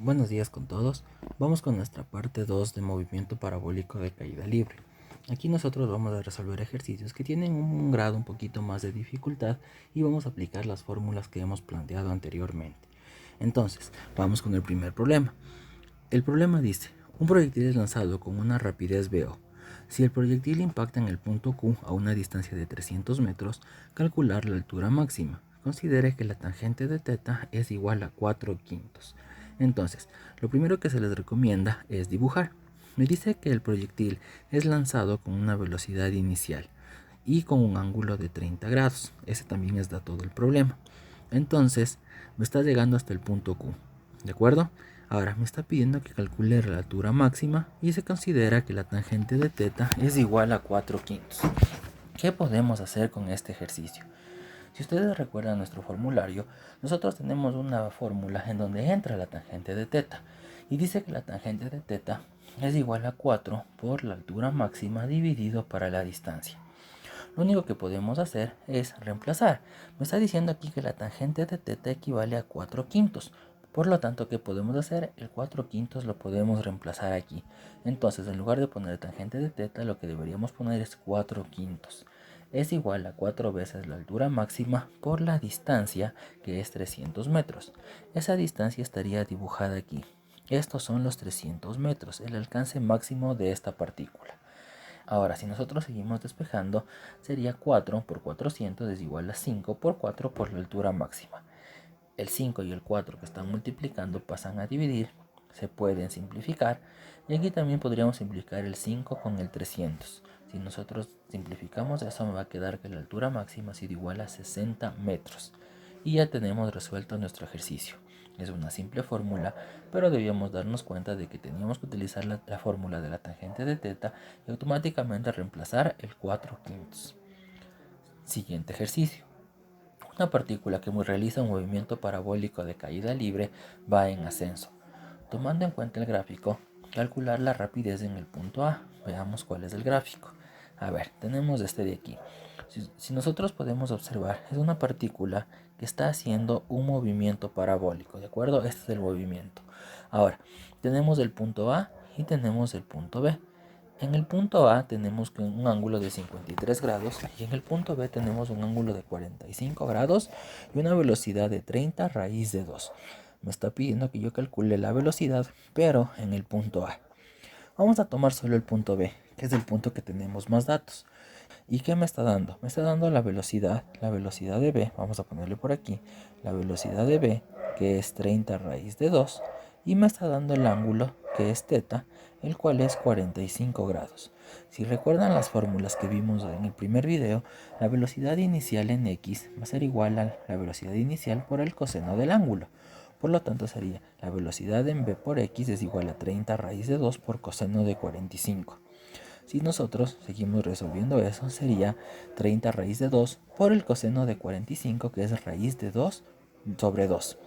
Buenos días con todos. Vamos con nuestra parte 2 de movimiento parabólico de caída libre. Aquí nosotros vamos a resolver ejercicios que tienen un grado un poquito más de dificultad y vamos a aplicar las fórmulas que hemos planteado anteriormente. Entonces, vamos con el primer problema. El problema dice, un proyectil es lanzado con una rapidez VO. Si el proyectil impacta en el punto Q a una distancia de 300 metros, calcular la altura máxima. Considere que la tangente de θ es igual a 4 quintos. Entonces, lo primero que se les recomienda es dibujar. Me dice que el proyectil es lanzado con una velocidad inicial y con un ángulo de 30 grados. Ese también es dato del problema. Entonces, me está llegando hasta el punto Q. ¿De acuerdo? Ahora me está pidiendo que calcule la altura máxima y se considera que la tangente de θ es igual a 4 quintos. ¿Qué podemos hacer con este ejercicio? Si ustedes recuerdan nuestro formulario, nosotros tenemos una fórmula en donde entra la tangente de θ y dice que la tangente de θ es igual a 4 por la altura máxima dividido para la distancia. Lo único que podemos hacer es reemplazar. Me está diciendo aquí que la tangente de θ equivale a 4 quintos. Por lo tanto, ¿qué podemos hacer? El 4 quintos lo podemos reemplazar aquí. Entonces, en lugar de poner tangente de θ, lo que deberíamos poner es 4 quintos. Es igual a 4 veces la altura máxima por la distancia, que es 300 metros. Esa distancia estaría dibujada aquí. Estos son los 300 metros, el alcance máximo de esta partícula. Ahora, si nosotros seguimos despejando, sería 4 por 400 es igual a 5 por 4 por la altura máxima. El 5 y el 4 que están multiplicando pasan a dividir, se pueden simplificar, y aquí también podríamos simplificar el 5 con el 300. Si nosotros simplificamos eso, me va a quedar que la altura máxima ha sido igual a 60 metros. Y ya tenemos resuelto nuestro ejercicio. Es una simple fórmula, pero debíamos darnos cuenta de que teníamos que utilizar la fórmula de la tangente de θ y automáticamente reemplazar el 4 quintos. Siguiente ejercicio. Una partícula que realiza un movimiento parabólico de caída libre va en ascenso. Tomando en cuenta el gráfico, calcular la rapidez en el punto A. Veamos cuál es el gráfico. A ver, tenemos este de aquí. Si nosotros podemos observar, es una partícula que está haciendo un movimiento parabólico, ¿de acuerdo? Este es el movimiento. Ahora, tenemos el punto A y tenemos el punto B. En el punto A tenemos un ángulo de 53 grados y en el punto B tenemos un ángulo de 45 grados y una velocidad de 30 raíz de 2. Me está pidiendo que yo calcule la velocidad, pero en el punto A. Vamos a tomar solo el punto B, que es el punto que tenemos más datos. ¿Y qué me está dando? Me está dando la velocidad de B, vamos a ponerle por aquí, la velocidad de B, que es 30 raíz de 2, y me está dando el ángulo, que es θ, el cual es 45 grados. Si recuerdan las fórmulas que vimos en el primer video, la velocidad inicial en x va a ser igual a la velocidad inicial por el coseno del ángulo. Por lo tanto sería la velocidad en b por x es igual a 30 raíz de 2 por coseno de 45. Si nosotros seguimos resolviendo eso, sería 30 raíz de 2 por el coseno de 45, que es raíz de 2 sobre 2.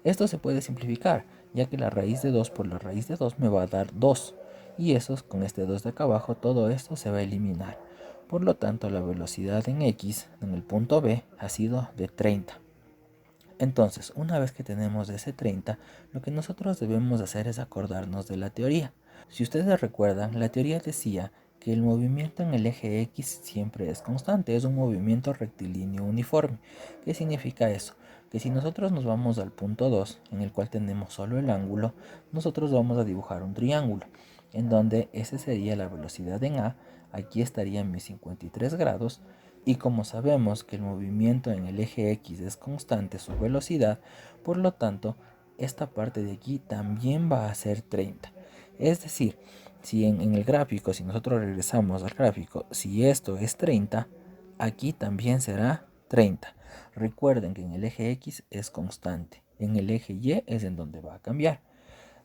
Esto se puede simplificar, ya que la raíz de 2 por la raíz de 2 me va a dar 2. Y eso, con este 2 de acá abajo, todo esto se va a eliminar. Por lo tanto, la velocidad en x, en el punto B, ha sido de 30. Entonces, una vez que tenemos ese 30, lo que nosotros debemos hacer es acordarnos de la teoría. Si ustedes recuerdan, la teoría decía que el movimiento en el eje X siempre es constante, es un movimiento rectilíneo uniforme. ¿Qué significa eso? Que si nosotros nos vamos al punto 2, en el cual tenemos solo el ángulo, nosotros vamos a dibujar un triángulo, en donde ese sería la velocidad en A, aquí estaría en mis 53 grados, y como sabemos que el movimiento en el eje X es constante su velocidad, por lo tanto, esta parte de aquí también va a ser 30. Es decir, si en el gráfico, si nosotros regresamos al gráfico, si esto es 30, aquí también será 30. Recuerden que en el eje X es constante, en el eje Y es en donde va a cambiar.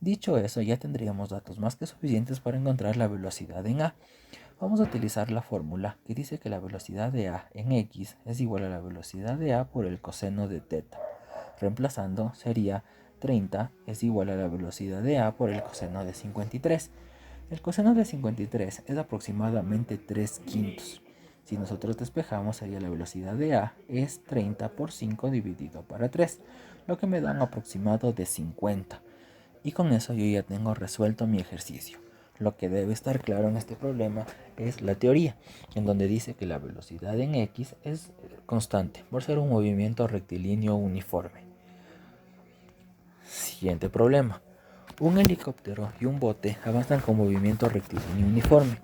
Dicho eso, ya tendríamos datos más que suficientes para encontrar la velocidad en A. Vamos a utilizar la fórmula que dice que la velocidad de A en X es igual a la velocidad de A por el coseno de θ. Reemplazando sería 30 es igual a la velocidad de A por el coseno de 53. El coseno de 53 es aproximadamente 3 quintos. Si nosotros despejamos sería la velocidad de A es 30 por 5 dividido para 3, lo que me da un aproximado de 50. Y con eso yo ya tengo resuelto mi ejercicio. Lo que debe estar claro en este problema es la teoría, en donde dice que la velocidad en X es constante por ser un movimiento rectilíneo uniforme. Siguiente problema. Un helicóptero y un bote avanzan con movimiento rectilíneo uniforme.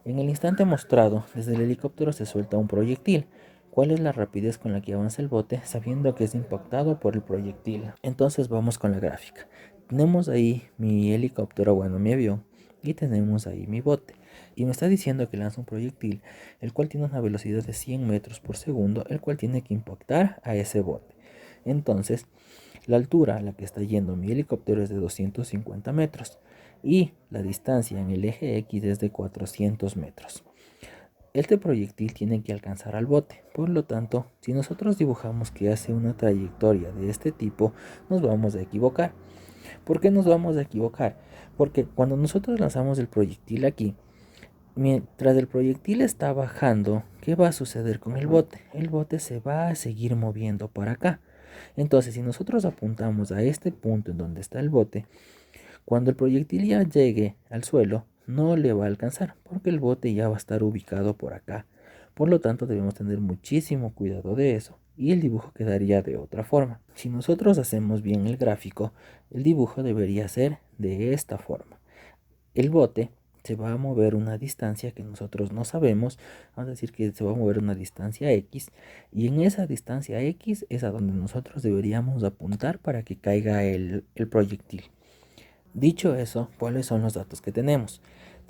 En el instante mostrado, desde el helicóptero se suelta un proyectil. ¿Cuál es la rapidez con la que avanza el bote sabiendo que es impactado por el proyectil? Entonces vamos con la gráfica. Tenemos ahí mi helicóptero, bueno, mi avión, y tenemos ahí mi bote. Y me está diciendo que lanza un proyectil, el cual tiene una velocidad de 100 metros por segundo, el cual tiene que impactar a ese bote. Entonces, la altura a la que está yendo mi helicóptero es de 250 metros y la distancia en el eje X es de 400 metros. Este proyectil tiene que alcanzar al bote, por lo tanto, si nosotros dibujamos que hace una trayectoria de este tipo, nos vamos a equivocar. ¿Por qué nos vamos a equivocar? Porque cuando nosotros lanzamos el proyectil aquí, mientras el proyectil está bajando, ¿qué va a suceder con el bote? El bote se va a seguir moviendo para acá. Entonces, si nosotros apuntamos a este punto en donde está el bote, cuando el proyectil ya llegue al suelo, no le va a alcanzar porque el bote ya va a estar ubicado por acá. Por lo tanto, debemos tener muchísimo cuidado de eso y el dibujo quedaría de otra forma. Si nosotros hacemos bien el gráfico, el dibujo debería ser de esta forma. El bote se va a mover una distancia que nosotros no sabemos, vamos a decir que se va a mover una distancia X, y en esa distancia X es a donde nosotros deberíamos apuntar para que caiga el proyectil. Dicho eso, ¿cuáles son los datos que tenemos?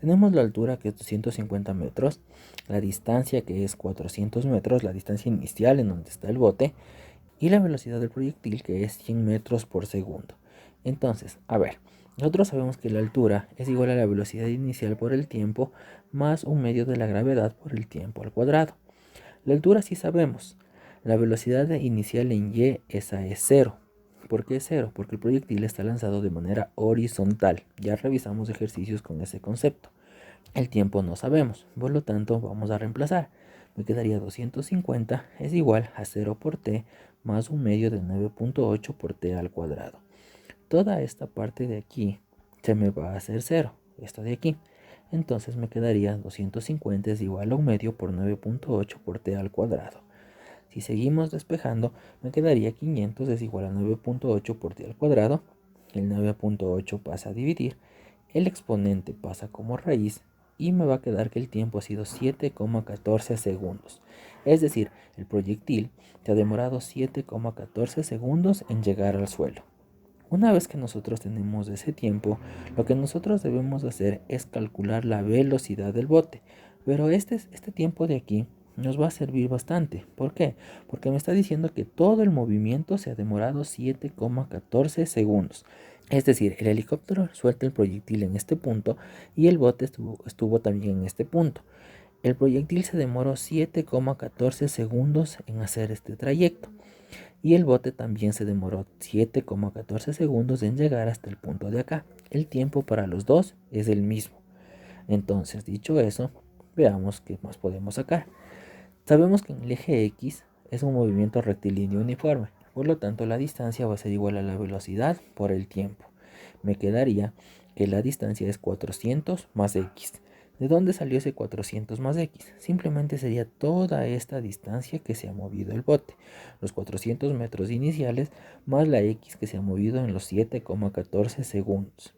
Tenemos la altura que es 250 metros, la distancia que es 400 metros, la distancia inicial en donde está el bote, y la velocidad del proyectil que es 100 metros por segundo. Entonces, a ver, nosotros sabemos que la altura es igual a la velocidad inicial por el tiempo más un medio de la gravedad por el tiempo al cuadrado. La altura sí sabemos. La velocidad inicial en y esa es cero. ¿Por qué es cero? Porque el proyectil está lanzado de manera horizontal. Ya revisamos ejercicios con ese concepto. El tiempo no sabemos, por lo tanto vamos a reemplazar. Me quedaría 250 es igual a 0 por t más un medio de 9.8 por t al cuadrado. Toda esta parte de aquí se me va a hacer 0, esto de aquí. Entonces me quedaría 250 es igual a un medio por 9.8 por t al cuadrado. Si seguimos despejando, me quedaría 500 es igual a 9.8 por t al cuadrado. El 9.8 pasa a dividir, el exponente pasa como raíz y me va a quedar que el tiempo ha sido 7,14 segundos. Es decir, el proyectil se ha demorado 7,14 segundos en llegar al suelo. Una vez que nosotros tenemos ese tiempo, lo que nosotros debemos hacer es calcular la velocidad del bote. Pero este tiempo de aquí nos va a servir bastante. ¿Por qué? Porque me está diciendo que todo el movimiento se ha demorado 7,14 segundos. Es decir, el helicóptero suelta el proyectil en este punto y el bote estuvo también en este punto. El proyectil se demoró 7,14 segundos en hacer este trayecto y el bote también se demoró 7,14 segundos en llegar hasta el punto de acá. El tiempo para los dos es el mismo. Entonces, dicho eso, veamos qué más podemos sacar. Sabemos que en el eje X es un movimiento rectilíneo uniforme, por lo tanto la distancia va a ser igual a la velocidad por el tiempo. Me quedaría que la distancia es 400 más x. ¿De dónde salió ese 400 más x? Simplemente sería toda esta distancia que se ha movido el bote, los 400 metros iniciales más la x que se ha movido en los 7,14 segundos.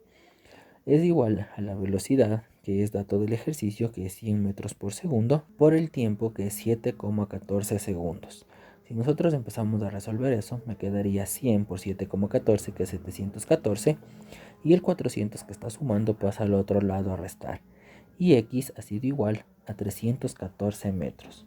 Es igual a la velocidad, que es dato del ejercicio, que es 100 metros por segundo, por el tiempo, que es 7,14 segundos. Si nosotros empezamos a resolver eso, me quedaría 100 por 7,14, que es 714, y el 400 que está sumando pasa al otro lado a restar. Y x ha sido igual a 314 metros.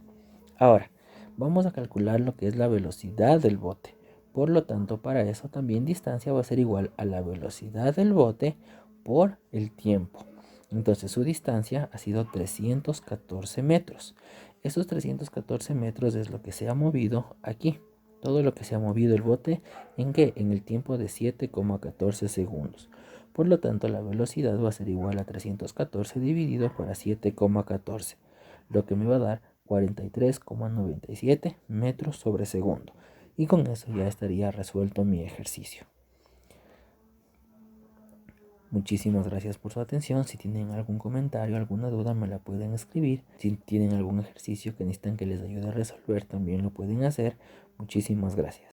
Ahora, vamos a calcular lo que es la velocidad del bote. Por lo tanto, para eso también distancia va a ser igual a la velocidad del bote por el tiempo. Entonces su distancia ha sido 314 metros. Esos 314 metros es lo que se ha movido aquí. Todo lo que se ha movido el bote, ¿en qué? En el tiempo de 7,14 segundos. Por lo tanto, la velocidad va a ser igual a 314 dividido por 7,14, lo que me va a dar 43,97 metros sobre segundo. Y con eso ya estaría resuelto mi ejercicio. Muchísimas gracias por su atención. Si tienen algún comentario, alguna duda, me la pueden escribir. Si tienen algún ejercicio que necesitan que les ayude a resolver, también lo pueden hacer. Muchísimas gracias.